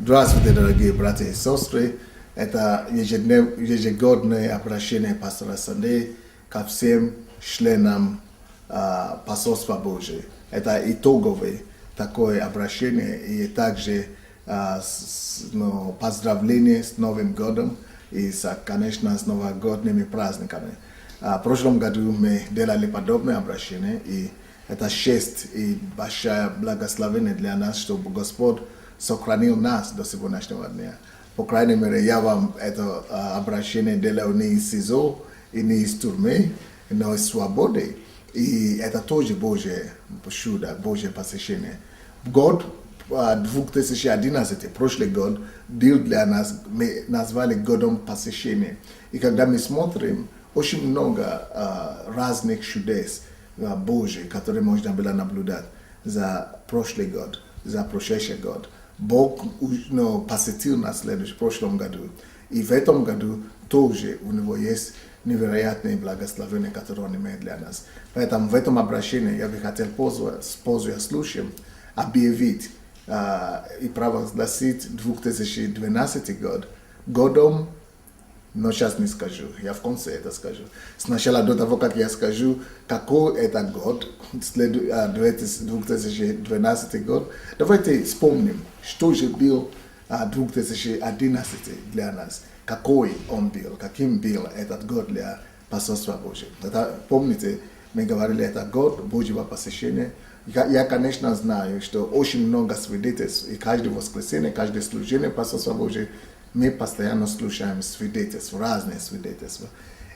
Здравствуйте, дорогие братья и сестры. Это ежегодное обращение пастора Сандей ко всем членам посольства Божьего. Это итоговое такое обращение и также поздравление с Новым годом и, конечно, с новогодними праздниками. В прошлом году мы делали подобное обращение, и это честь и большое благословение для нас, чтобы Господь сохранил нас до сегодняшнего дня. По крайней мере, я вам это обращение делал не из СИЗО и не из тюрьмы, но из свободы. И это тоже Божье чудо, Божье посещение. Год 2011, прошлый год, был для нас, мы назвали годом посещения. И когда мы смотрим, очень много разных чудес Божьих, которые можно было наблюдать за прошлый год, за прошедший год. Бог посетил нас в прошлом году. И в этом году тоже у него есть невероятные благословения, которые он имеет для нас. Поэтому в этом обращении я бы хотел, пользуясь случаем, объявить и провозгласить 2012 год годом, но сейчас не скажу, я в конце это скажу. Сначала до того, как я скажу, какой это год, 2012 год, давайте вспомним, что же был 2011 для нас, какой он был, каким был этот год для посольства Божьего. Это, помните, мы говорили, это год Божьего посещения. Я, конечно, знаю, что очень много свидетельств, и каждое воскресенье, каждое служение посольства Божьего, мы постоянно слушаем свидетельства, разные свидетельства.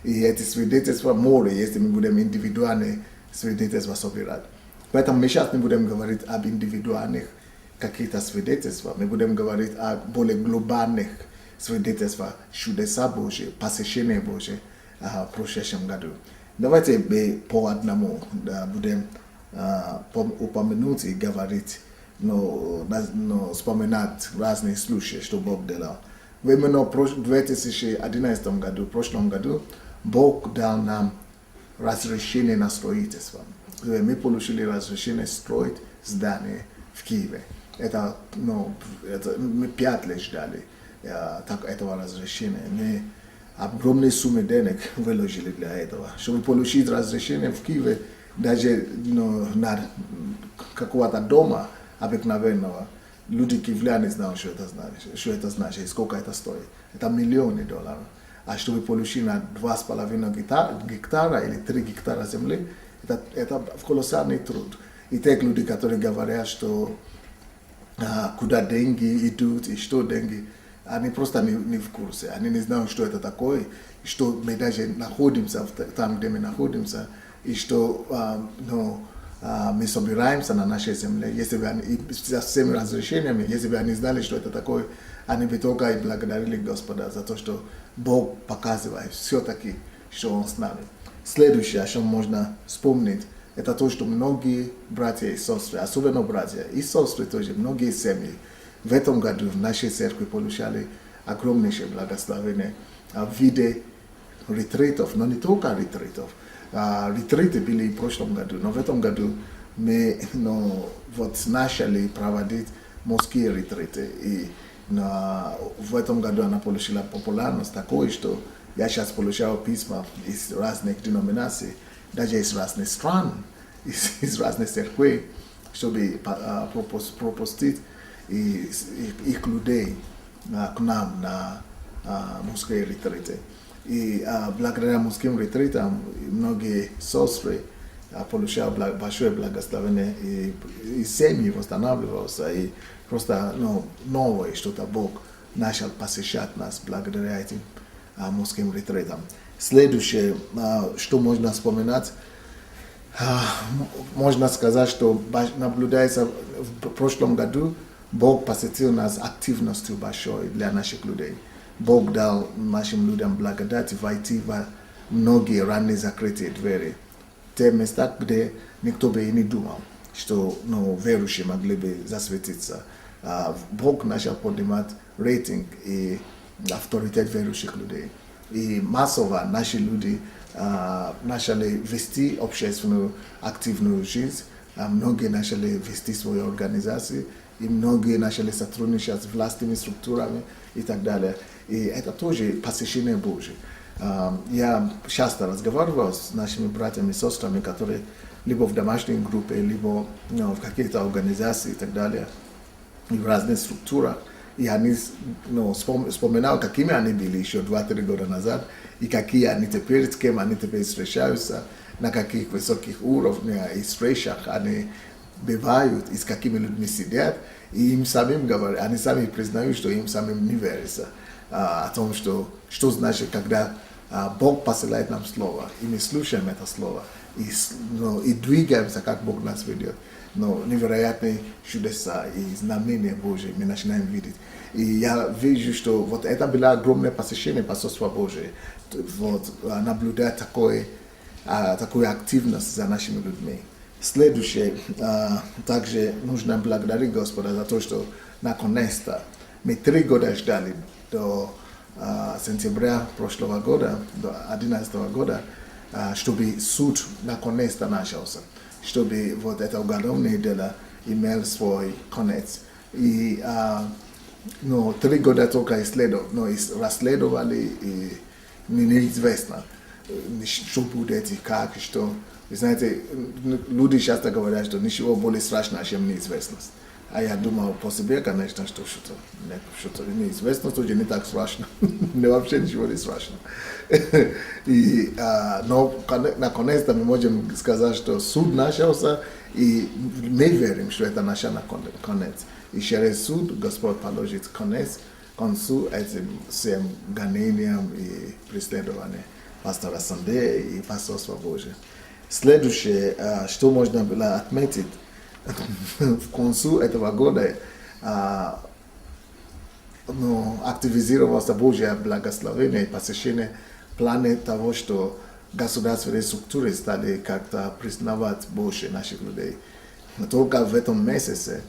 И эти свидетельства море, если мы будем индивидуальные свидетельства собирать. Поэтому мы сейчас не будем говорить об индивидуальных каких-то свидетельствах, мы будем говорить о более глобальных свидетельствах чудеса Божьи, посещения Божьи в прошедшем году. Давайте по одному будем упомянуть и говорить, вспоминать разные случаи, что Бог делал. Именно в 2011 году, в прошлом году, Бог дал нам разрешение на строительство. Мы получили разрешение строить здание в Киеве. Это мы 5 лет ждали этого разрешения. Мы огромные суммы денег выложили для этого. Чтобы получить разрешение в Киеве, даже на какого-то дома обыкновенного, люди киевляне знают, что это значит, сколько это стоит. Это миллионы долларов. А чтобы получить на 2,5 гектара или 3 гектара земли, это колоссальный труд. И те люди, которые говорят, что куда деньги идут и что деньги, они просто не в курсе. Они не знают, что это такое, что мы даже находимся там, где мы находимся, и что мы собираемся на нашей земле. Если бы они, со всеми разрешениями, если бы они знали, что это такое, они бы только и благодарили Господа за то, что Бог показывает все-таки, что Он с нами. Следующее, что можно вспомнить, это то, что многие братья и сестры, особенно братья и сестры тоже, многие семьи в этом году в нашей церкви получали огромнейшее благословение в виде ретритов, но не только ретритов. Ретриты были в прошлом году, но в этом году мы начали проводить морские ретриты. И в этом году она получила популярность такой, что я сейчас получаю письма из разных деноминаций, даже из разных стран, из разных церквей, чтобы пропустить их людей к нам на морские ретриты. И благодаря морским ретритам многие сестры получали большое благословение, и семьи восстанавливаются, и просто новое что-то Бог начал посещать нас благодаря этим морским ретритам. Следующее, что можно вспоминать, можно сказать, что наблюдается в прошлом году, Бог посетил нас активностью большой для наших людей. Бог дал нашим людям благодать войти в многие ранее закрытые двери. Те места, где никто бы и не думал, что верующие могли бы засветиться. Бог начал поднимать рейтинг и авторитет верующих людей. И массово наши люди начали вести общественную активную жизнь. Многие начали вести свои организации. и многие начали сотрудничать с властными структурами и так далее. И это тоже посещение Божие. Я часто разговаривал с нашими братьями и сестрами, которые либо в домашней группе, либо в каких-то организациях и так далее, и в разных структурах. И они вспоминали, какими они были еще 2-3 года назад, и какие они теперь, с кем они теперь встречаются, на каких высоких уровнях и встречах они бывают, и с какими людьми сидят. И им самим говорят, они сами признают, что им самим не верится о том, что значит, когда Бог посылает нам слово, и мы слушаем это слово, и двигаемся, как Бог нас ведет. Но невероятные чудеса и знамения Божьи мы начинаем видеть. И я вижу, что вот это было огромное посещение Посольства Божьего, вот, наблюдать такую активность за нашими людьми. Следующее, также нужно благодарить Господа за то, что наконец-то мы 3 года ждали до сентября прошлого года, до 2011 года, чтобы суд наконец-то начался, чтобы вот это уголовное дело имело свой конец. И 3 года только расследовали, и неизвестно, что будет и как, и что. Вы знаете, люди часто говорят, что ничего более страшного, чем неизвестность. А я думал по себе, конечно, что что-то неизвестно, тоже не так страшно. Вообще ничего не страшно. Но наконец-то мы можем сказать, что суд начался, и мы верим, что это наш конец. И через суд Господь положит конец концу этим всем гонениям и преследованиям пастора Сандея и Посольства Божьего. Следующее, что можно было отметить, в концу этого года активизировалось Божье благословение и посещение планы того, что государственные структуры стали как-то признавать больше наших людей. Но только в этом месяце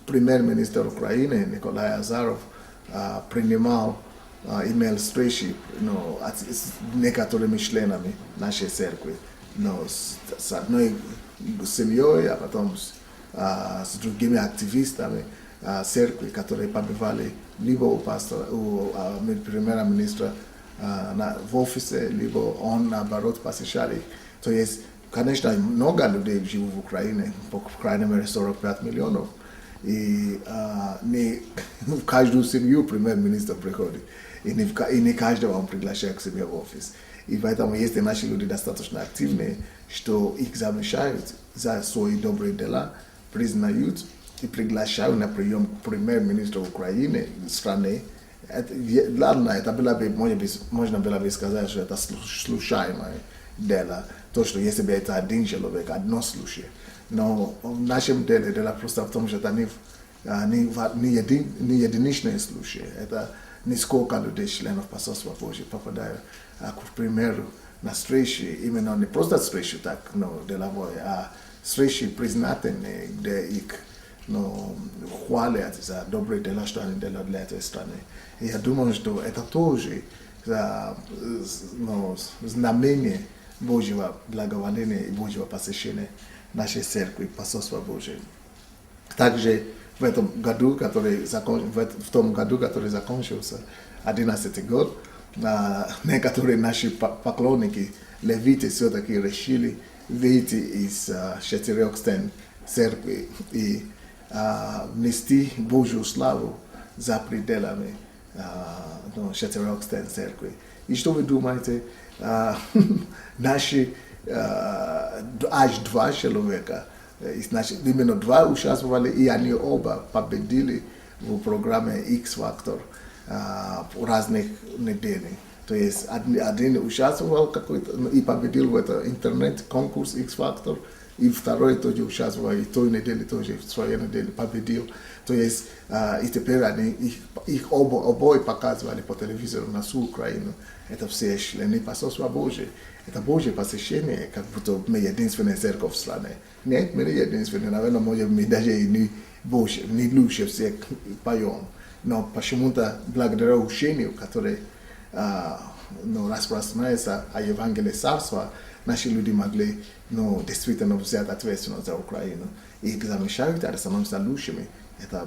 премьер-министр Украины Николай Азаров принимал, имел встречи с некоторыми членами нашей церкви, с одной семьей, а потом с другими активистами церкви, которые побывали либо у премьер-министра в офисе, либо он, наоборот, посещал их. То есть, конечно, много людей живут в Украине, по крайней мере 45 миллионов. И не в каждую семью премьер-министр приходит. И не каждого он приглашает к себе в офис. И поэтому, если наши люди достаточно активные, что их замечают за свои добрые дела, признают и приглашают на прием премьер-министра Украины, страны, ладно, это было бы, можно было бы сказать, что это случайное дело. То, что если бы это один человек, одно случай. Но в нашем деле просто в том, что это не единичные случаи. Это несколько людей, членов Посольства Божьего, попадают к примеру на встречи, именно не просто встречи так, деловой, а встречи признательные, где их хвалят за добрые дела, что они делают для этой страны. И я думаю, что это тоже знамение Божьего благоволения и Божьего посещения нашей церкви, Посольства Божьего. Также в том году, который закончился, 11 год, некоторые наши поклонники, левиты, все-таки решили выйти из 4 стен церкви и нести Божью славу за пределами 4 стен церкви. И что вы думаете? Наши аж 2 человека, именно 2 участвовали, и они оба победили в программе X-Factor в разных неделях. То есть один участвовал и победил в этом интернет-конкурс X-Factor, и второй тоже участвовал, и той неделе тоже в своей неделе победил. То есть и теперь их обои показывали по телевизору на всю Украину. Это все члены Посольства Божьего. Это Божье посещение, как будто мы единственная церковь в стране. Нет, мы не единственные, наверное, может, мы даже и не лучше всех поем. Но почему-то благодаря учению, которое no распространяется о Евангелии Царства, наши люди могли действительно взять ответственность за Украину и замещают это, становятся лучшими. Это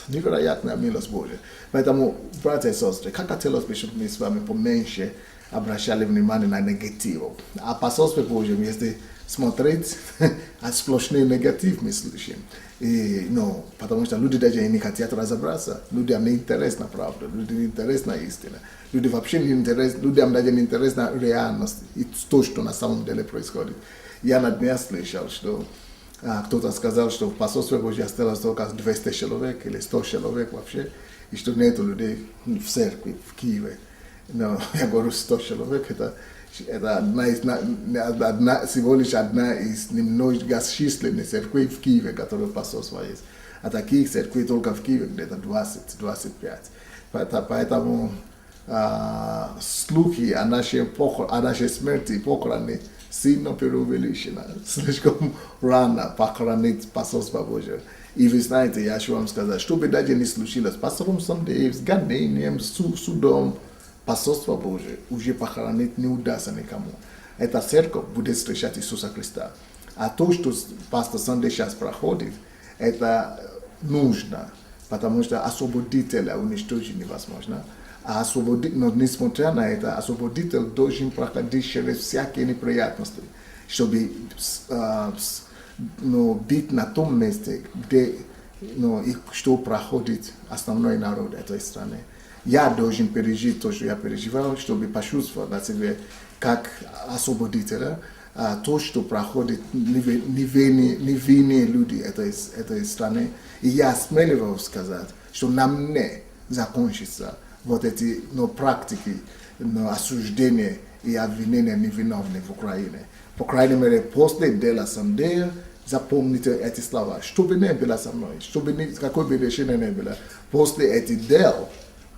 невероятная милость Божья. Поэтому, братья и сестры, как хотелось бы, чтобы мы с вами поменьше обращали внимание на негатив. А по Слову Божьему, если смотреть, сплошный негатив мы слышим. Потому что люди даже не хотят разобраться. Людям не интересна правда, людям не интересна истина. Людям даже не интересна реальность и то, что на самом деле происходит. Я на днях слышал, что кто-то сказал, что в посольстве Божьем осталось только 200 человек или 100 человек вообще, и что нет людей в церкви в Киеве. Но я говорю 100 человек, это всего лишь одна из немногочисленных церквей в Киеве, которые посольство есть. А таких церквей только в Киеве где-то 20-25. Поэтому слухи о нашей смерти и похороне сильно преувеличено. Слишком рано похоронить посольство Божие. И вы знаете, я хочу вам сказать, что бы даже не случилось, пастором Сандеев, с гонением, судом, посольство Божие уже похоронить не удастся никому. Эта церковь будет встречать Иисуса Христа. А то, что пастор Сандей сейчас проходит, это нужно, потому что освободителя уничтожить невозможно. Но несмотря на это, освободитель должен проходить через всякие неприятности, чтобы быть на том месте, где что проходит основной народ этой страны. Я должен пережить то, что я переживал, чтобы почувствовать на себе, как освободителя, то, что проходит невинные люди этой страны. И я смеливаюсь сказать, что на мне закончится вот эти практики осуждения и обвинения невиновных в Украине. По крайней мере, после дела Сандея, запомните эти слова. Что бы ни было со мной, какое бы решение ни было, после этих дел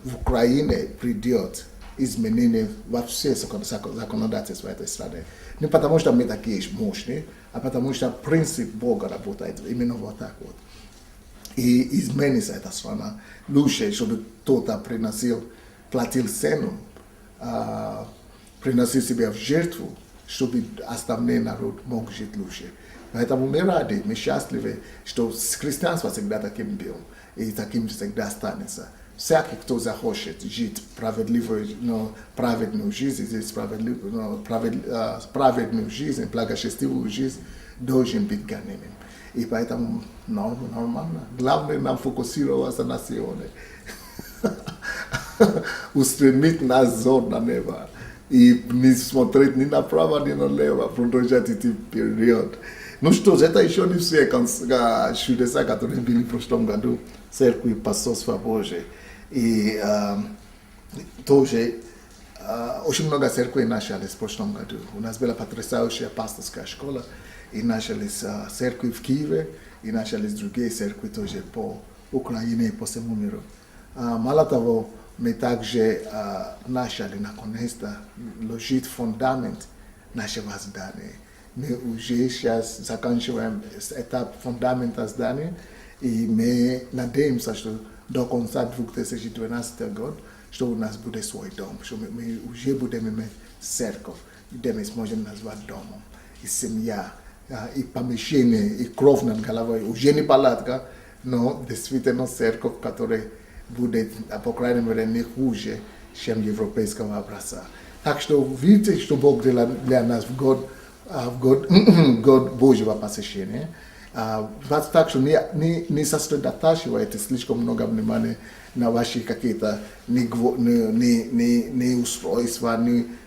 в Украине придет изменение во все законодательства этой страны. Не потому что мы такие мощные, а потому что принцип Бога работает именно вот так вот. И изменится эта страна. Лучше, чтобы кто-то платил цену, приносил себя в жертву, чтобы остальной народ мог жить лучше. Поэтому мы рады, мы счастливы, что христианство всегда таким было, и таким всегда останется. Всякий, кто захочет жить праведную жизнь, праведную жизнь, благочестивую жизнь, должен быть гонением. И поэтому нормально. Главное нам фокусироваться на Сионе. Устремить наш взор на небо. И не смотреть ни направо, ни налево. Продолжать этот период. Ну что ж, это еще не все чудеса, которые были в прошлом году в церкви посольства Божьей. И тоже очень много церквей начались в прошлом году. У нас была потрясающая пасторская школа, и начались церкви в Киеве, и начались другие церкви тоже по Украине и по всему миру. Мало того, мы также начали наконец-то ложить фундамент нашего здания. Мы уже сейчас заканчиваем этап фундамента здания, и мы надеемся, что до конца 2012 года, что у нас будет свой дом, что мы уже будем иметь церковь, где мы сможем назвать домом, и семья, и помещение, и кровь над головой, уже не палатка, но действительно церковь, которая будет, по крайней мере, не хуже, чем европейского образца. Так что видите, что Бог для нас в год Божьего посещения. Так что не сосредотачивайте слишком много внимания на ваши какие-то неустройства,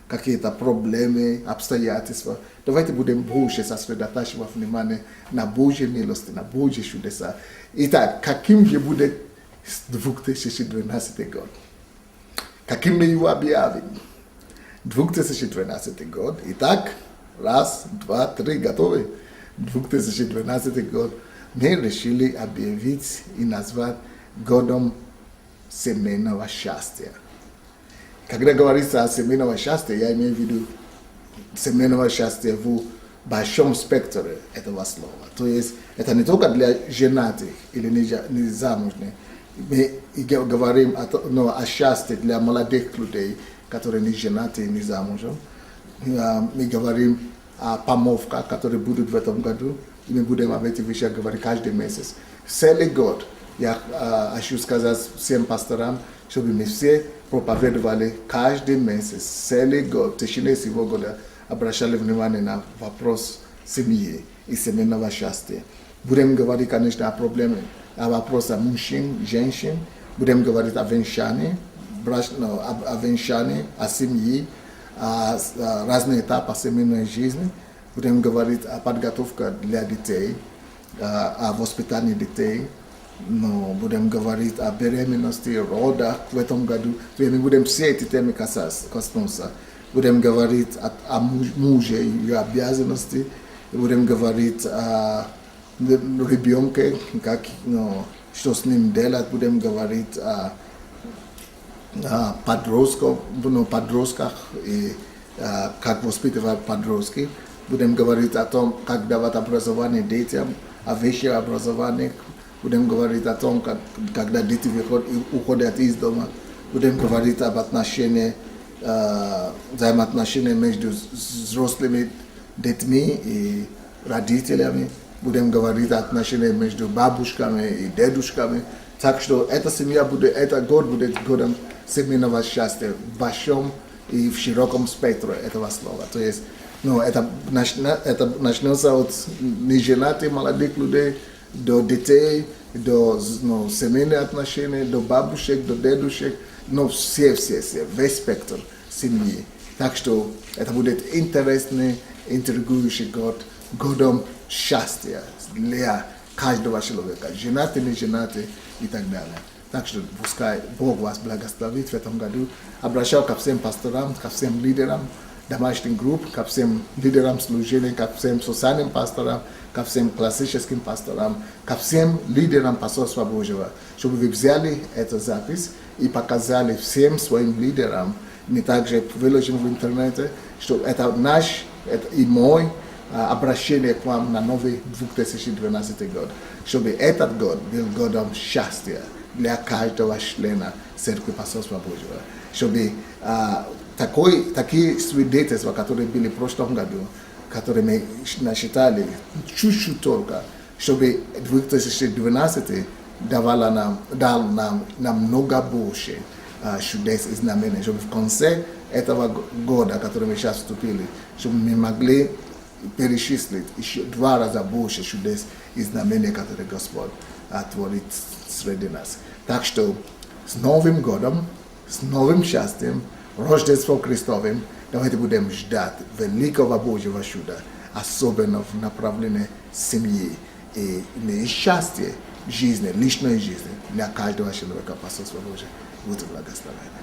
какие-то проблемы, обстоятельства. Давайте будем больше сосредотачивать внимание на Божьей милости, на Божьи чудеса. Итак, каким же будет 2012 год? Каким мы его объявим? 2012 год. Итак, раз, два, три, готовы? 2012 год мы решили объявить и назвать годом семейного счастья. Когда говорится о семейном счастье, я имею в виду семейного счастья в большом спектре этого слова. То есть это не только для женатых или незамужних. Мы говорим о счастье для молодых людей, которые не женаты, не замужем. Мы говорим о помолвках, которые будут в этом году. И мы будем об этих вещах говорить каждый месяц. Целый год я хочу сказать всем пасторам, чтобы мы все проповедовали каждый месяц, целый год, в течение всего года обращали внимание на вопрос семьи и семейного счастья. Будем говорить, конечно, о проблемах, о вопросах мужчин, женщин. Будем говорить о венчании, о семье, о разных этапах семейной жизни. Будем говорить о подготовке для детей, о воспитании детей. Но будем говорить о беременности, родах в этом году. Мы будем все эти темы коснуться. Будем говорить о муже и ее обязанности. Будем говорить о ребенке, что с ним делать. Будем говорить о подростках и как воспитывать подростки. Будем говорить о том, как давать образование детям, о высшем образовании. Будем говорить о том, когда дети уходят из дома. Будем говорить об взаимоотношениях между взрослыми детьми и родителями. Будем говорить о отношениях между бабушками и дедушками. Так что эта семья этот год будет годом семейного счастья в большом и в широком спектре этого слова. То есть, это начнется от неженатых молодых людей, до детей, до семейных отношений, до бабушек, до дедушек, все, весь спектр семьи. Так что это будет интересный, интригующий год, годом счастья для каждого человека, женатый, не женатый и так далее. Так что пускай Бог вас благословит в этом году. Обращаю ко всем пасторам, ко всем лидерам домашних групп, ко всем лидерам служения, ко всем социальным пасторам, ко всем классическим пасторам, ко всем лидерам Посольства Божьего, чтобы вы взяли эту запись и показали всем своим лидерам. Мы также выложим в интернете, что это наш и мой обращение к вам на новый 2012 год, чтобы этот год был годом счастья для каждого члена Церкви Посольства Божьего, чтобы такие свидетельства, которые были в прошлом году, которые мы насчитали чуть-чуть только, чтобы 2012 дал нам намного больше чудес и знамений, чтобы в конце этого года, который мы сейчас вступили, чтобы мы могли перечислить еще 2 раза больше чудес и знамений, которые Господь творит среди нас. Так что с Новым годом, с новым счастьем, Рождеством Христовым, давайте будем ждать великого Божьего чуда, особенно в направлении семьи и счастья жизни, личной жизни для каждого человека Посольства Божьего. Будьте благословенны.